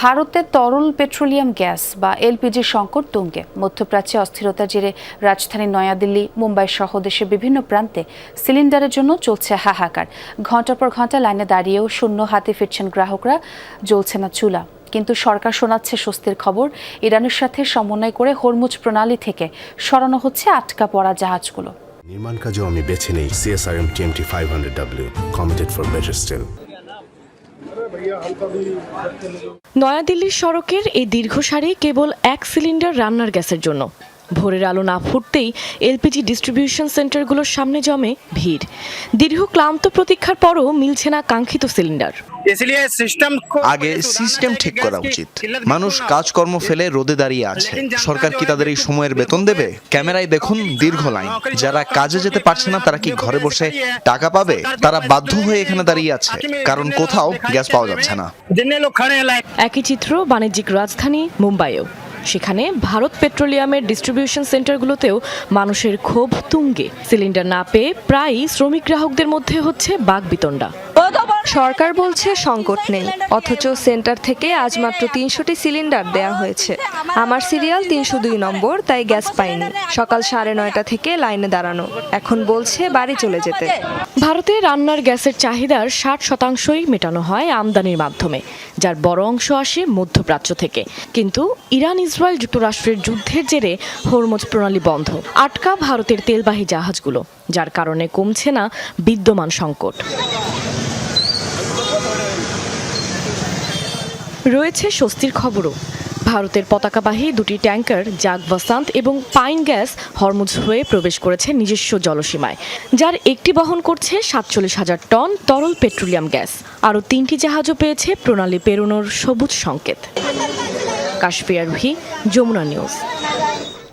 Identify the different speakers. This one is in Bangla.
Speaker 1: ভারতে তরল পেট্রোলিয়াম গ্যাস বা এলপিজি সংকট তুঙ্গে। মধ্যপ্রাচ্যে অস্থিরতার জেরে রাজধানী নয়াদিল্লি, মুম্বাই সহ দেশের বিভিন্ন প্রান্তে সিলিন্ডারের জন্য চলছে হাহাকার। ঘণ্টার পর ঘণ্টা লাইনে দাঁড়িয়েও শূন্য হাতে ফিরছেন গ্রাহকরা, জ্বলছে না চুলা। কিন্তু সরকার শোনাচ্ছে স্বস্তির খবর, ইরানের সাথে সমন্বয় করে হরমুজ প্রণালী থেকে সরানো হচ্ছে আটকা পড়া জাহাজগুলো।
Speaker 2: নির্মাণ কাজেও আমি বেছে নেই CSRM TMT 500W, committed for better still.
Speaker 3: নয়াদিল্লির সড়কের এই দীর্ঘ সারি কেবল এক সিলিন্ডার রান্নার গ্যাসের জন্য। ভোরের আলো না ফুটতেই এলপিজি ডিস্ট্রিবিউশন সেন্টারগুলোর সামনে জমে ভিড়। দীর্ঘ ক্লান্ত প্রতীক্ষার পরও মিলছে না কাঙ্ক্ষিত সিলিন্ডার।
Speaker 4: আগে সিস্টেম ঠিক করা উচিত। মানুষ কাজকর্ম ফেলে রোদে দাঁড়িয়ে আছে, সরকার কি তাদের এই সময়ের বেতন দেবে? ক্যামেরায় দেখুন দীর্ঘ লাইন। যারা কাজে যেতে পারছে না তারা কি ঘরে বসে টাকা পাবে? তারা বাধ্য হয়ে এখানে দাঁড়িয়ে আছে, কারণ কোথাও গ্যাস পাওয়া যাচ্ছে না।
Speaker 3: একই চিত্র বাণিজ্যিক রাজধানী মুম্বাইয়েও। সেখানে ভারত পেট্রোলিয়ামের ডিস্ট্রিবিউশন সেন্টারগুলোতেও মানুষের ক্ষোভ তুঙ্গে। সিলিন্ডার না পেয়ে প্রায়ই শ্রমিক গ্রাহকদের মধ্যে হচ্ছে বাকবিতণ্ডা।
Speaker 5: সরকার বলছে সংকট নেই, অথচ সেন্টার থেকে আজ মাত্র 300টি সিলিন্ডার দেয়া হয়েছে। আমার সিরিয়াল 302 নম্বর, তাই গ্যাস পাইনি। সকাল 9:30 থেকে লাইনে দাঁড়ানো, এখন বলছে বাড়ি চলে যেতে।
Speaker 3: ভারতে রান্নার গ্যাসের চাহিদার 60%ই মেটানো হয় আমদানির মাধ্যমে, যার বড় অংশ আসে মধ্যপ্রাচ্য থেকে। কিন্তু ইরান ইসরায়েল যুক্তরাষ্ট্রের যুদ্ধের জেরে হরমুজ প্রণালী বন্ধ, আটকা ভারতের তেলবাহী জাহাজগুলো, যার কারণে কমছে না বিদ্যমান সংকট। রয়েছে স্বস্তির খবরও। ভারতের পতাকাবাহী দুটি ট্যাঙ্কার জাগ ভাসান্ত এবং পাইন গ্যাস হরমুজ হয়ে প্রবেশ করেছে নিজস্ব জলসীমায়, যার একটি বহন করছে 47,000 টন তরল পেট্রোলিয়াম গ্যাস। আরও 3টি জাহাজও পেয়েছে প্রণালী পেরোনোর সবুজ সংকেত। কাশফিয়ার ভি, যমুনা নিউজ।